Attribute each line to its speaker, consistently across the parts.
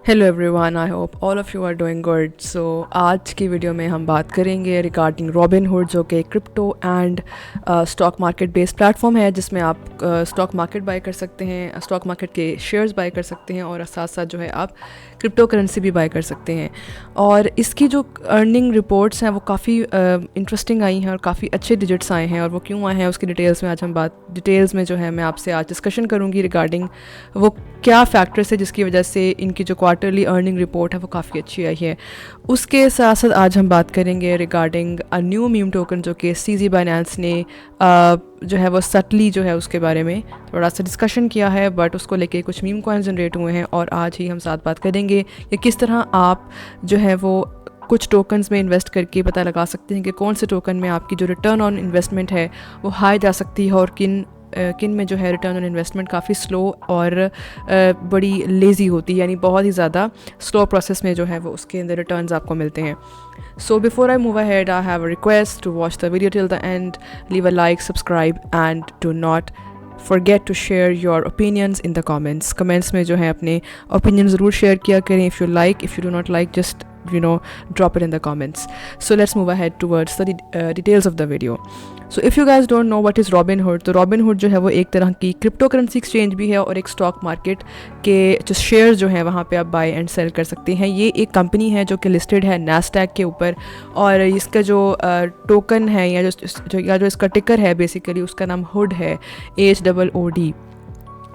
Speaker 1: Hello everyone, I hope all of you are doing good. So आज की video में हम बात करेंगे रिगार्डिंग रॉबिनहुड, जो कि crypto and stock market based platform है जिसमें आप स्टॉक मार्केट बाय कर सकते हैं, स्टॉक मार्केट के शेयर्स बाय कर सकते हैं और साथ साथ जो है आप क्रिप्टो करेंसी भी बाय कर सकते हैं। और इसकी जो अर्निंग रिपोर्ट्स हैं वो काफ़ी इंटरेस्टिंग आई हैं और काफ़ी अच्छे डिजिट्स आए हैं, और वो क्यों आए हैं उसकी डिटेल्स में आज हम डिटेल्स में जो है मैं आपसे आज डिस्कशन करूँगी रिगार्डिंग वो क्या फैक्टर्स है जिसकी वजह से इनकी जो क्वार्टरली अर्निंग रिपोर्ट है वो काफ़ी अच्छी आई है। उसके साथ साथ आज हम बात करेंगे regarding a new meme token जो कि सीजी बाइनेंस ने जो है वो सटली जो है उसके बारे में थोड़ा सा डिस्कशन किया है, बट उसको लेके कुछ मीम कॉइन्स जनरेट हुए हैं और आज ही हम साथ बात करेंगे कि किस तरह आप जो है वो कुछ टोकन्स में इन्वेस्ट करके पता लगा सकते हैं कि कौन से टोकन में आपकी जो रिटर्न ऑन इन्वेस्टमेंट है वो हाई जा सकती है और किन में जो है रिटर्न ऑन इन्वेस्टमेंट काफ़ी स्लो और बड़ी लेज़ी होती है, यानी बहुत ही ज़्यादा स्लो प्रोसेस में जो है वो उसके अंदर रिटर्न्स आपको मिलते हैं। So before I move ahead I have a request to watch the video till the end, leave a like, subscribe and do not forget to share your opinions in the comments में जो है अपने opinion ज़रूर share किया करें। if you do not like, just drop it in the comments. So let's move ahead towards the details of the video. So if you guys don't know what is Robinhood, तो Robinhood जो है वो एक तरह की crypto currency exchange भी है और एक स्टॉक मार्केट के जो शेयर जो है वहाँ पे आप बाय एंड सेल कर सकते हैं। ये एक कंपनी है जो कि लिस्टेड है नैस्डैक के ऊपर, और इसका जो टोकन है या जो इसका टिकर है बेसिकली उसका नाम हुड है, HOOD।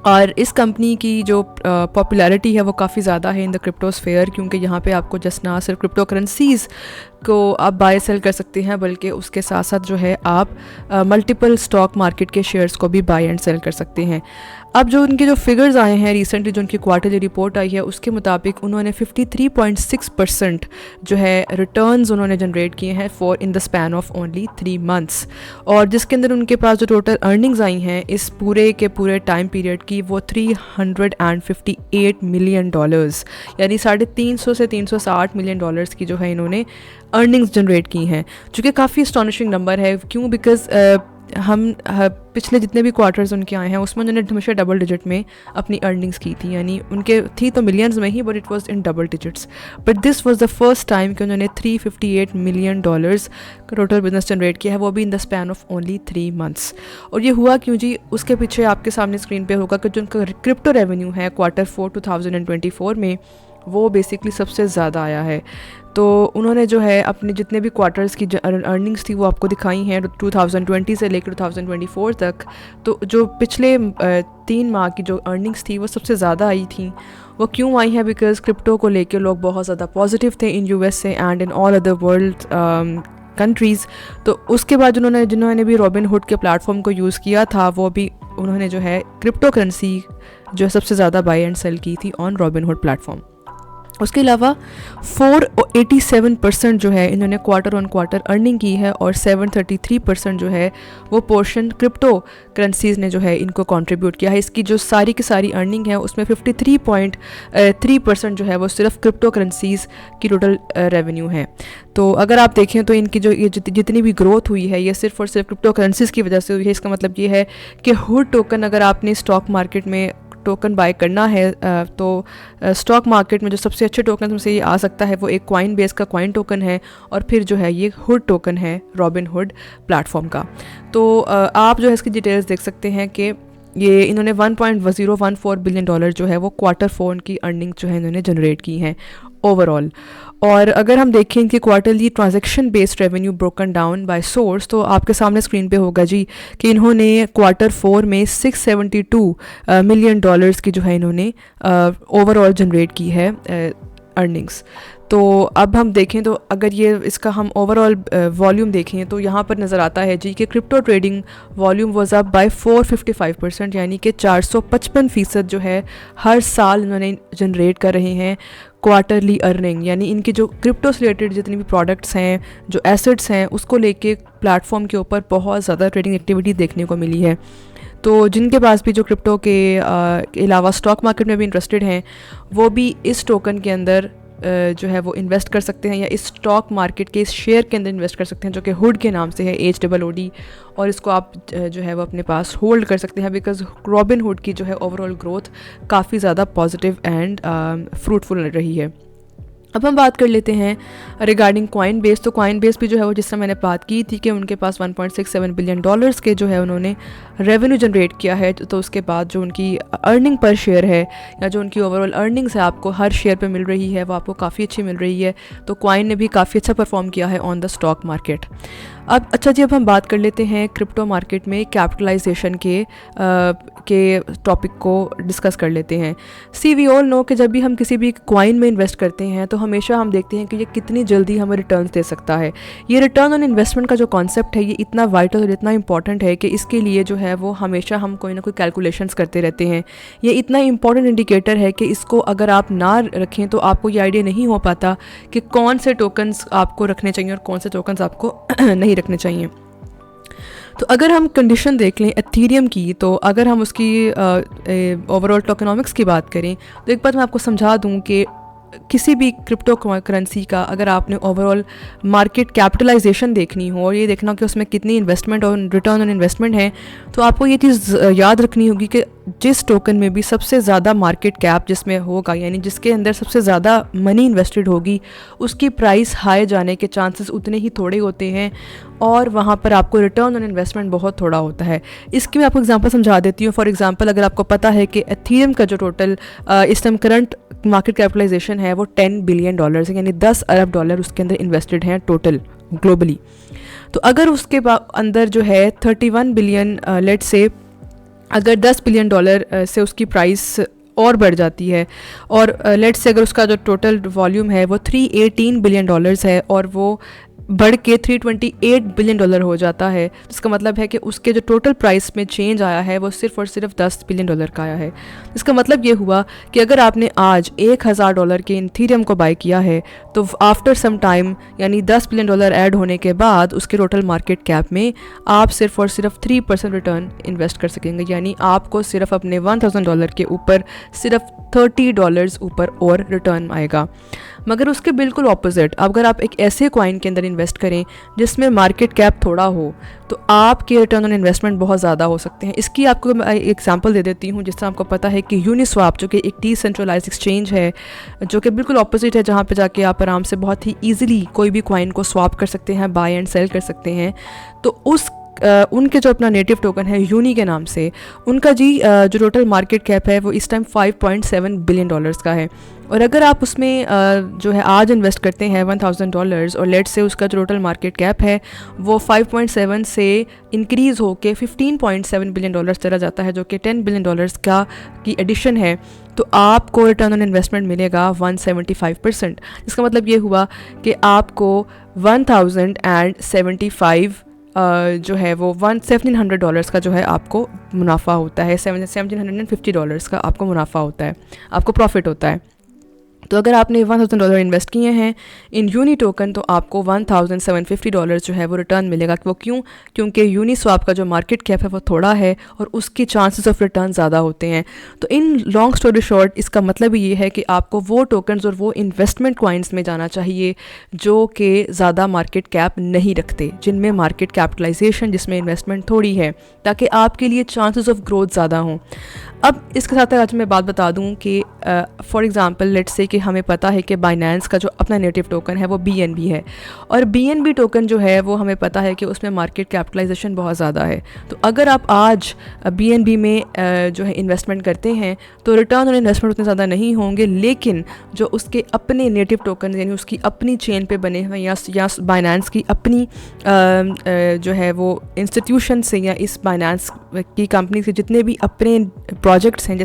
Speaker 1: और इस कंपनी की जो पॉपुलैरिटी है वो काफ़ी ज़्यादा है इन द क्रिप्टोस्फेयर, क्योंकि यहाँ पे आपको जस्ट ना सिर्फ क्रिप्टो करेंसीज़ को आप बाय सेल कर सकते हैं बल्कि उसके साथ साथ जो है आप मल्टीपल स्टॉक मार्केट के शेयर्स को भी बाय एंड सेल कर सकते हैं। अब जो उनके जो फिगर्स आए हैं रिसेंटली, जो उनकी क्वार्टरली रिपोर्ट आई है उसके मुताबिक उन्होंने 53.6% जो है रिटर्न्स उन्होंने जनरेट किए हैं for in the span of only 3 months, और जिसके अंदर उनके पास जो टोटल अर्निंग्स आई हैं इस पूरे के पूरे टाइम पीरियड की वो $358 मिलियन, यानी $350 से $360 मिलियन की जो है इन्होंने अर्निंग्स जनरेट की हैं, जो कि काफ़ी एस्टॉनिशिंग नंबर है। क्यों? बिकॉज हम पिछले जितने भी क्वार्टर्स उनके आए हैं उसमें उन्होंने हमेशा डबल डिजिट में अपनी अर्निंग्स की थी, यानी उनके थी तो मिलियंस में ही, but it was in double digits. But this was the first time कि उन्होंने $358 मिलियन का टोटल बिजनेस जनरेट किया है, वो भी in the span of only 3 months. और ये हुआ क्यों जी? उसके पीछे आपके सामने स्क्रीन पे होगा कि जो उनका क्रिप्टो रेवेन्यू है Q4 2024 में वो बेसिकली सबसे ज़्यादा आया है। तो उन्होंने जो है अपने जितने भी क्वार्टर्स की अर्निंग्स थी वो आपको दिखाई हैं 2020 से लेकर 2024 तक। तो जो पिछले 3 माह की जो अर्निंग्स थी वो सबसे ज़्यादा आई थी। वो क्यों आई हैं? बिकॉज़ क्रिप्टो को लेकर लोग बहुत ज़्यादा पॉजिटिव थे इन USA and in all other world countries. तो उसके बाद जिन्होंने भी रॉबिनहुड के प्लेटफॉर्म को यूज़ किया था वो भी उन्होंने जो है क्रिप्टो करेंसी जो सबसे ज़्यादा बाय एंड सेल की थी ऑन रॉबिनहुड प्लेटफॉर्म। उसके अलावा 487% जो है इन्होंने क्वार्टर ऑन क्वार्टर अर्निंग की है, और 733% जो है वो पोर्शन क्रिप्टो करेंसीज़ ने जो है इनको कंट्रीब्यूट किया है। इसकी जो सारी की सारी अर्निंग है उसमें 53.3% जो है वो सिर्फ क्रिप्टो करेंसीज़ की टोटल रेवेन्यू है। तो अगर आप देखें तो इनकी जो ये जितनी भी ग्रोथ हुई है ये सिर्फ और सिर्फ क्रिप्टो करेंसीज़ की वजह से हुई है। इसका मतलब ये है कि हुड टोकन अगर आपने स्टॉक मार्केट में टोकन बाय करना है तो स्टॉक मार्केट में जो सबसे अच्छे टोकन में से ये आ सकता है वो एक कॉइन बेस का कॉइन टोकन है, और फिर जो है ये हुड टोकन है रॉबिनहुड प्लेटफॉर्म का। तो आप जो है इसकी डिटेल्स देख सकते हैं कि ये इन्होंने $1.014 बिलियन जो है वो Q4 की अर्निंग जो है इन्होंने जनरेट की हैं ओवरऑल। और अगर हम देखें कि quarterly transaction based revenue broken down by source, तो आपके सामने स्क्रीन पे होगा जी कि इन्होंने Q4 में $672 मिलियन की जो है इन्होंने ओवरऑल जनरेट की है अर्निंग्स। तो अब हम देखें तो अगर ये इसका हम ओवरऑल वॉल्यूम देखें तो यहाँ पर नज़र आता है जी कि crypto trading volume was up by 455%, यानी कि 455% जो है हर साल इन्होंने जनरेट कर रहे हैं क्वार्टरली अर्निंग। यानी इनकी जो क्रिप्टो से रिलेटेड जितनी भी प्रोडक्ट्स हैं, जो एसेट्स हैं, उसको लेके प्लेटफॉर्म के ऊपर बहुत ज़्यादा ट्रेडिंग एक्टिविटी देखने को मिली है। तो जिनके पास भी जो क्रिप्टो के अलावा स्टॉक मार्केट में भी इंटरेस्टेड हैं वो भी इस टोकन के अंदर जो है वो इन्वेस्ट कर सकते हैं या इस स्टॉक मार्केट के इस शेयर के अंदर इन्वेस्ट कर सकते हैं जो कि हुड के नाम से है, HOOD, और इसको आप जो है वो अपने पास होल्ड कर सकते हैं बिकॉज रॉबिनहुड की जो है ओवरऑल ग्रोथ काफ़ी ज़्यादा पॉजिटिव एंड फ्रूटफुल रही है। अब हम बात कर लेते हैं रिगार्डिंग कॉइनबेस। तो कॉइनबेस भी जो है वो जिससे मैंने बात की थी कि उनके पास 1.67 बिलियन डॉलर्स के जो है उन्होंने रेवेन्यू जनरेट किया है, तो उसके बाद जो उनकी अर्निंग पर शेयर है या जो उनकी ओवरऑल अर्निंग्स है आपको हर शेयर पे मिल रही है वो आपको काफ़ी अच्छी मिल रही है। तो कॉइन ने भी काफ़ी अच्छा परफॉर्म किया है ऑन द स्टॉक मार्केट। अब अच्छा जी, अब हम बात कर लेते हैं क्रिप्टो मार्केट में कैपिटलाइजेशन के टॉपिक को डिस्कस कर लेते हैं। सी वी ऑल नो कि जब भी हम किसी भी कॉइन में इन्वेस्ट करते हैं तो हमेशा हम देखते हैं कि ये कितनी जल्दी हमें रिटर्न्स दे सकता है। ये रिटर्न ऑन इन्वेस्टमेंट का जो कॉन्सेप्ट है ये इतना वाइटल और इतना इंपॉर्टेंट है कि इसके लिए जो है वो हमेशा हम कोई ना कोई कैलकुलेशंस करते रहते हैं। ये इतना इंपॉर्टेंट इंडिकेटर है कि इसको अगर आप ना रखें तो आपको ये आइडिया नहीं हो पाता कि कौन से टोकन्स आपको रखने चाहिए और कौन से टोकन्स आपको नहीं रखने चाहिए। तो अगर हम कंडीशन देख लें एथेरियम की, तो अगर हम उसकी ओवरऑल टोकनॉमिक्स की बात करें तो एक बात मैं आपको समझा दूं कि किसी भी क्रिप्टो करेंसी का अगर आपने ओवरऑल मार्केट कैपिटलाइजेशन देखनी हो और ये देखना हो कि उसमें कितनी इन्वेस्टमेंट और रिटर्न ऑन इन्वेस्टमेंट है, तो आपको ये चीज़ याद रखनी होगी कि जिस टोकन में भी सबसे ज़्यादा मार्केट कैप जिसमें होगा, यानी जिसके अंदर सबसे ज़्यादा मनी इन्वेस्टेड होगी, उसकी प्राइस हाई जाने के चांसेस उतने ही थोड़े होते हैं और वहाँ पर आपको रिटर्न ऑन इन्वेस्टमेंट बहुत थोड़ा होता है। इसकी मैं आपको एग्जांपल समझा देती हूँ। फॉर एग्जांपल, अगर आपको पता है कि एथेरियम का जो टोटल इस टाइम करंट मार्केट कैपिटलाइजेशन है वो 10 बिलियन डॉलर्स है, यानी 10 अरब डॉलर उसके अंदर इन्वेस्टेड हैं टोटल ग्लोबली। तो अगर उसके अंदर जो है 31 बिलियन लेट से अगर 10 बिलियन डॉलर से उसकी प्राइस और बढ़ जाती है और लेट से अगर उसका जो टोटल वॉल्यूम है वो 318 बिलियन डॉलर्स है और वो बढ़ के 328 बिलियन डॉलर हो जाता है, तो इसका मतलब है कि उसके जो टोटल प्राइस में चेंज आया है वो सिर्फ और सिर्फ 10 बिलियन डॉलर का आया है। इसका मतलब ये हुआ कि अगर आपने आज $1000 के इथेरियम को बाय किया है तो आफ्टर सम टाइम यानी 10 बिलियन डॉलर ऐड होने के बाद उसके टोटल मार्केट कैप में आप सिर्फ और सिर्फ 3% रिटर्न इन्वेस्ट कर सकेंगे, यानी आपको सिर्फ अपने $1000 के ऊपर सिर्फ $30 ऊपर और रिटर्न आएगा। मगर उसके बिल्कुल ऑपोजिट, अगर आप एक ऐसे कॉइन के अंदर इन्वेस्ट करें जिसमें मार्केट कैप थोड़ा हो तो आपके रिटर्न ऑन इन्वेस्टमेंट बहुत ज़्यादा हो सकते हैं। इसकी आपको मैं एग्जांपल दे देती हूँ। जिससे आपको पता है कि यूनिस्वाप जो कि एक डिसेंट्रलाइज्ड एक्सचेंज है जो कि बिल्कुल ऑपोजिट है, जहाँ पे जाके आप आराम से बहुत ही ईजिली कोई भी कॉइन को स्वैप कर सकते हैं, बाय एंड सेल कर सकते हैं। तो उनके जो अपना नेटिव टोकन है यूनी के नाम से, उनका जी जो टोटल मार्केट कैप है वो इस टाइम 5.7 बिलियन डॉलर्स का है। और अगर आप उसमें जो है आज इन्वेस्ट करते हैं $1000 और लेट से उसका जो टोटल मार्केट कैप है वो 5.7 से इंक्रीज़ होके 15.7 बिलियन डॉलर्स चला जाता है, जो कि 10 बिलियन डॉलर्स का की एडिशन है, तो आपको रिटर्न ऑन इन्वेस्टमेंट मिलेगा 175%। इसका मतलब ये हुआ कि आपको 1075 जो है वो $1700 का जो है आपको मुनाफा होता है, $1750 का आपको मुनाफा होता है, आपको प्रॉफिट होता है। तो अगर आपने $1000 इन्वेस्ट किए हैं इन यूनी टोकन तो आपको $1750 जो है वो रिटर्न मिलेगा। वो क्यों? क्योंकि यूनी स्वैप का जो मार्केट कैप है वो थोड़ा है और उसके चांसेस ऑफ रिटर्न ज़्यादा होते हैं। तो इन लॉन्ग स्टोरी शॉर्ट इसका मतलब ये है कि आपको वो टोकन्स और वो इन्वेस्टमेंट कॉइन्स में जाना चाहिए जो कि ज़्यादा मार्केट कैप नहीं रखते, जिनमें मार्केट कैपिटलाइजेशन जिसमें इन्वेस्टमेंट थोड़ी है, ताकि आपके लिए चांसेस ऑफ ग्रोथ ज़्यादा हों। अब इसके साथ आज मैं बात बता दूं कि फॉर एग्ज़ाम्पल लेट्स से कि हमें पता है कि बाइनेंस का जो अपना नेटिव टोकन है वो BNB है और BNB टोकन जो है वो हमें पता है कि उसमें मार्केट कैपिटलाइजेशन बहुत ज़्यादा है। तो अगर आप आज BNB में जो है इन्वेस्टमेंट करते हैं तो रिटर्न ऑन इन्वेस्टमेंट उतने ज़्यादा नहीं होंगे, लेकिन जो उसके अपने नेटिव टोकन यानी उसकी अपनी चेन पे बने हुए या बाइनेंस की अपनी जो है वो इंस्टीट्यूशन से या इस बाइनेंस की कंपनी से जितने भी अपने प्रोजेक्ट्स हैं,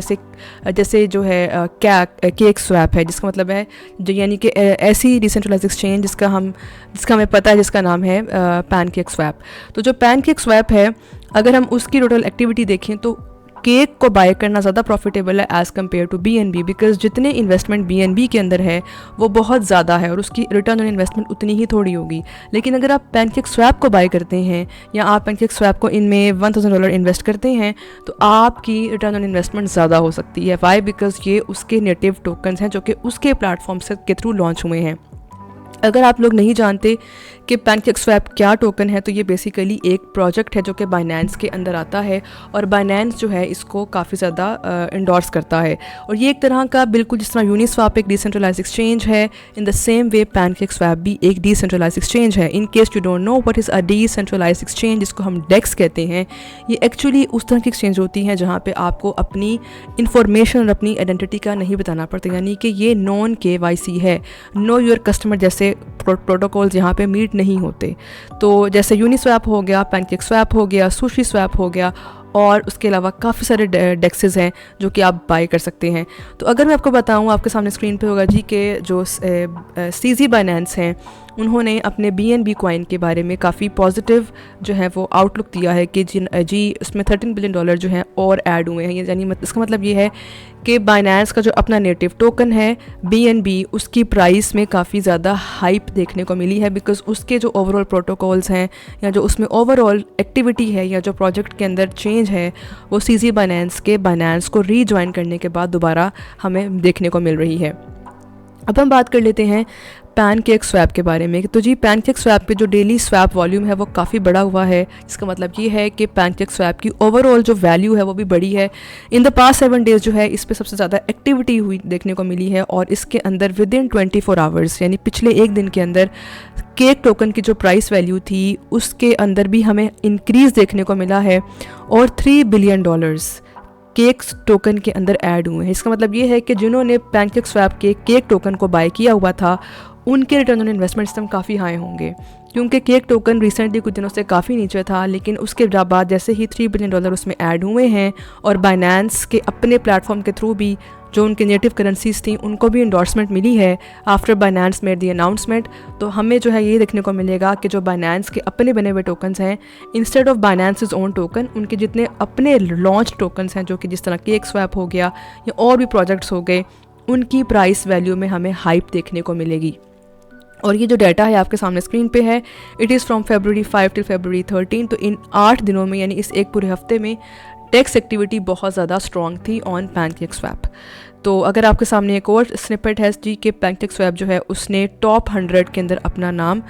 Speaker 1: जैसे जो है केक स्वैप है, जिसका मतलब है जो यानी कि ऐसी डिसेंट्रलाइज्ड एक्सचेंज जिसका हमें पता है जिसका नाम है पैनकेक स्वैप। तो जो पैनकेक स्वैप है, अगर हम उसकी टोटल एक्टिविटी देखें तो केक को बाय करना ज़्यादा प्रॉफिटेबल है as compare to BNB, because जितने इन्वेस्टमेंट BNB के अंदर है वो बहुत ज़्यादा है और उसकी रिटर्न ऑन इन्वेस्टमेंट उतनी ही थोड़ी होगी। लेकिन अगर आप PancakeSwap को बाय करते हैं या आप PancakeSwap को इनमें $1000 इन्वेस्ट करते हैं तो आपकी रिटर्न ऑन इन्वेस्टमेंट ज़्यादा हो सकती है। वाई? बिकॉज ये उसके नेटिव टोकन्स हैं जो कि उसके प्लेटफॉर्म से के थ्रू लॉन्च हुए हैं। अगर आप लोग नहीं जानते कि PancakeSwap क्या टोकन है, तो ये बेसिकली एक प्रोजेक्ट है जो कि बाइनेंस के अंदर आता है और बाइनेंस जो है इसको काफ़ी ज़्यादा इंडोर्स करता है। और ये एक तरह का बिल्कुल जिस तरह यूनिस्वाप एक डिसेंट्रलाइज एक्सचेंज है, in the same way PancakeSwap भी एक डिसेंट्रलाइज एक्सचेंज है। In case you don't know what is a decentralise exchange, जिसको हम डेक्स कहते हैं, ये एक्चुअली उस तरह की एक्सचेंज होती हैं जहाँ पर आपको अपनी इंफॉर्मेशन और अपनी आइडेंटिटी का नहीं बताना पड़ता, यानी कि ये नॉन KYC है, नो योर कस्टमर जैसे प्रोटोकॉल्स यहाँ पे मीट नहीं होते। तो जैसे यूनिस्वैप हो गया, PancakeSwap हो गया, SushiSwap हो गया और उसके अलावा काफ़ी सारे डेक्सेस हैं जो कि आप बाय कर सकते हैं। तो अगर मैं आपको बताऊँ, आपके सामने स्क्रीन पे होगा जी कि जो CZ बाइनेंस हैं उन्होंने अपने BNB कॉइन के बारे में काफ़ी पॉजिटिव जो है वो आउटलुक दिया है कि जी उसमें $13 बिलियन जो हैं और ऐड हुए हैं। यानी इसका मतलब ये है कि बाइनेंस का जो अपना नेटिव टोकन है BNB, उसकी प्राइस में काफ़ी ज़्यादा हाइप देखने को मिली है, बिकॉज उसके जो ओवरऑल प्रोटोकॉल्स हैं या जो उसमें ओवरऑल एक्टिविटी है या जो प्रोजेक्ट के अंदर चेंज है वो CZ बाइनेंस को रीजॉइन करने के बाद दोबारा हमें देखने को मिल रही है। अब हम बात कर लेते हैं PancakeSwap के बारे में। तो जी PancakeSwap पे जो डेली स्वैप वॉल्यूम है वो काफ़ी बड़ा हुआ है। इसका मतलब ये है कि PancakeSwap की ओवरऑल जो वैल्यू है वो भी बड़ी है। इन द पास्ट 7 डेज़ जो है इस पे सबसे ज़्यादा एक्टिविटी हुई देखने को मिली है और इसके अंदर विद इन 24 आवर्स यानी पिछले एक दिन के अंदर केक टोकन की जो प्राइस वैल्यू थी उसके अंदर भी हमें इंक्रीज़ देखने को मिला है और $3 बिलियन केक टोकन के अंदर ऐड हुए हैं। इसका मतलब ये है कि जिन्होंने PancakeSwap के केक टोकन को बाय किया हुआ था उनके रिटर्न ऑन इन्वेस्टमेंट सिस्टम काफ़ी हाई होंगे, क्योंकि केक टोकन रिसेंटली कुछ दिनों से काफ़ी नीचे था, लेकिन उसके बाद जैसे ही $3 बिलियन उसमें ऐड हुए हैं और बाइनेंस के अपने प्लेटफॉर्म के थ्रू भी जो उनके नेटिव करेंसीज थी उनको भी इंडोर्समेंट मिली है आफ्टर बाइनेंस मेड दी अनाउंसमेंट। तो हमें जो है ये देखने को मिलेगा कि जो बाइनेंस के अपने बने हुए टोकन्स हैं, instead of Binance own token, उनके जितने अपने लॉन्च टोकन्स हैं जो कि जिस तरह CakeSwap हो गया या और भी प्रोजेक्ट्स हो गए, उनकी प्राइस वैल्यू में हमें हाइप देखने को मिलेगी। और ये जो डाटा है आपके सामने स्क्रीन पे है, it is from February 5 till February 13। तो इन 8 दिनों में यानी इस एक पूरे हफ्ते में टेक्स एक्टिविटी बहुत ज़्यादा स्ट्रॉन्ग थी ऑन PancakeSwap। तो अगर आपके सामने एक और स्निपेट है जी कि PancakeSwap जो है उसने टॉप 100 के अंदर अपना नाम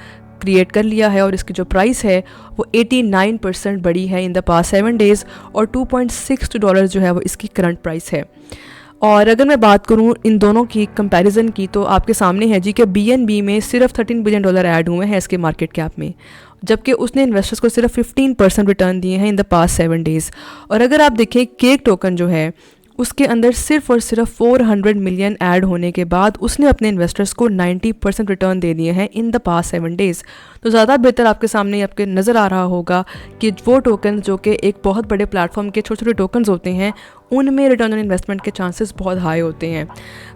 Speaker 1: क्रिएट कर लिया है और इसकी जो प्राइस है वो 89% बढ़ी है इन द पास्ट 7 डेज़ और $2.62 जो है वो इसकी करंट प्राइस है। और अगर मैं बात करूं इन दोनों की कंपैरिजन की, तो आपके सामने है जी कि BNB में सिर्फ $13 बिलियन ऐड हुए हैं इसके मार्केट कैप में, जबकि उसने इन्वेस्टर्स को सिर्फ 15% रिटर्न दिए हैं इन द पास्ट 7 डेज़। और अगर आप देखें केक टोकन जो है उसके अंदर सिर्फ और सिर्फ 400 मिलियन ऐड होने के बाद उसने अपने इन्वेस्टर्स को 90% रिटर्न दे दिए हैं इन द पास्ट 7 डेज़। तो ज़्यादा बेहतर आपके सामने आपके नज़र आ रहा होगा कि वो टोकन जो कि एक बहुत बड़े प्लेटफॉर्म के छोटे छोटे टोकन्स होते हैं उनमें रिटर्न ऑन इन्वेस्टमेंट के चांसेस बहुत हाई होते हैं।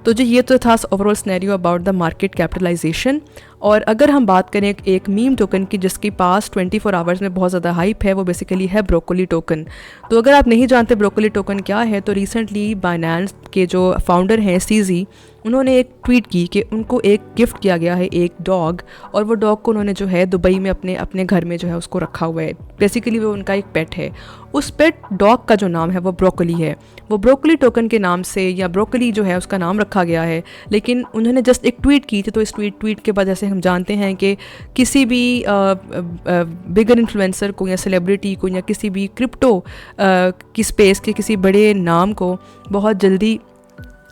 Speaker 1: तो जी ये तो था overall scenario about the market capitalization. और अगर हम बात करें एक मीम टोकन की जिसकी पास 24 आवर्स में बहुत ज़्यादा हाइप है, वो बेसिकली है ब्रोकोली टोकन। तो अगर आप नहीं जानते ब्रोकोली टोकन क्या है, तो रिसेंटली बाइनेंस के जो फाउंडर हैं CZ, उन्होंने एक ट्वीट की कि उनको एक गिफ्ट किया गया है एक डॉग, और वो डॉग को उन्होंने जो है दुबई में अपने घर में जो है उसको रखा हुआ है। बेसिकली वो उनका एक पेट है। उस पेट डॉग का जो नाम है वो ब्रोकोली है। वो ब्रोकोली टोकन के नाम से या ब्रोकोली जो है उसका नाम रखा गया है, लेकिन उन्होंने जस्ट एक ट्वीट की थी। तो इस ट्वीट के बाद जैसे हम जानते हैं कि किसी भी बिगर इन्फ्लुएंसर को या सेलिब्रिटी को या किसी भी क्रिप्टो की स्पेस के किसी बड़े नाम को बहुत जल्दी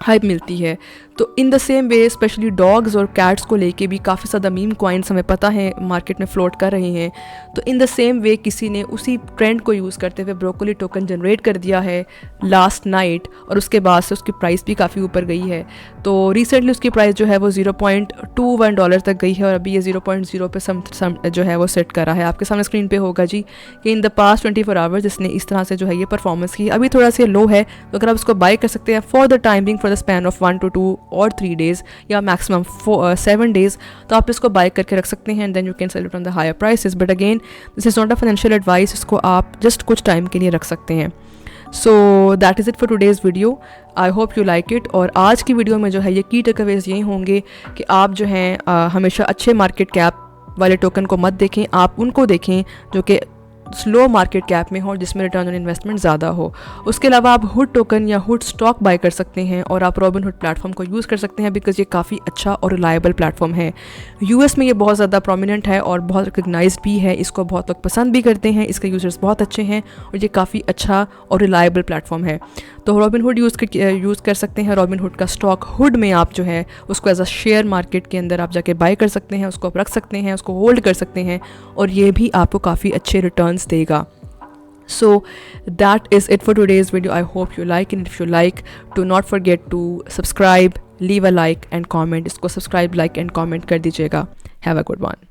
Speaker 1: हाइप मिलती है। तो in the same way specially dogs और कैट्स को लेके भी काफ़ी ज़्यादा मीम कॉइन्स हमें पता है मार्केट में फ्लोट कर रहे हैं। तो इन द सेम वे किसी ने उसी ट्रेंड को यूज़ करते हुए ब्रोकोली टोकन जनरेट कर दिया है लास्ट नाइट, और उसके बाद से उसकी प्राइस भी काफ़ी ऊपर गई है। तो रिसेंटली उसकी प्राइस जो है वो $0.21 तक गई है और अभी ये 0.0 पे सम जो है वो सेट करा है। आपके सामने स्क्रीन पे होगा जी कि इन द पास्ट 24 आवर्स इसने इस तरह से जो है ये परफॉर्मेंस की। अभी थोड़ा सा लो है, तो अगर आप इसको बाय कर सकते हैं for the timing for the span of 1 to 2 और 3 डेज़ या मैक्सिमम 7 डेज़, तो आप इसको बाय करके रख सकते हैं and then you can sell it on the higher prices. But again this is not a financial advice, इसको आप जस्ट कुछ टाइम के लिए रख सकते हैं। So that is it for today's video, I hope you like it. और आज की वीडियो में जो है ये की टेकअवेज यही होंगे कि आप जो हैं हमेशा अच्छे मार्केट कैप वाले टोकन को मत देखें, आप उनको देखें जो कि स्लो मार्केट कैप में हो, जिसमें रिटर्न ऑन इन्वेस्टमेंट ज़्यादा हो। उसके अलावा आप हुड टोकन या हुड स्टॉक बाय कर सकते हैं और आप रॉबिनहुड प्लेटफॉर्म को यूज़ कर सकते हैं बिकॉज ये काफ़ी अच्छा और रिलायबल प्लेटफॉर्म है। यूएस में ये बहुत ज़्यादा प्रोमिनेंट है और बहुत रिकग्नाइज्ड भी है, इसको बहुत लोग पसंद भी करते हैं, इसके यूज़र्स बहुत अच्छे हैं और ये काफ़ी अच्छा और रिलायबल प्लेटफॉर्म है। तो रॉबिनहुड यूज़ कर सकते हैं। रॉबिनहुड का स्टॉक हुड में आप जो है उसको एज अ शेयर मार्केट के अंदर आप जाके बाय कर सकते हैं, उसको आप रख सकते हैं, उसको होल्ड कर सकते हैं और ये भी आपको काफ़ी अच्छे रिटर्न्स देगा। So that is it for today's video. I hope you like, and if you like, do not forget to subscribe, leave a like and comment. इसको subscribe, like and comment कर दीजिएगा। Have a good one.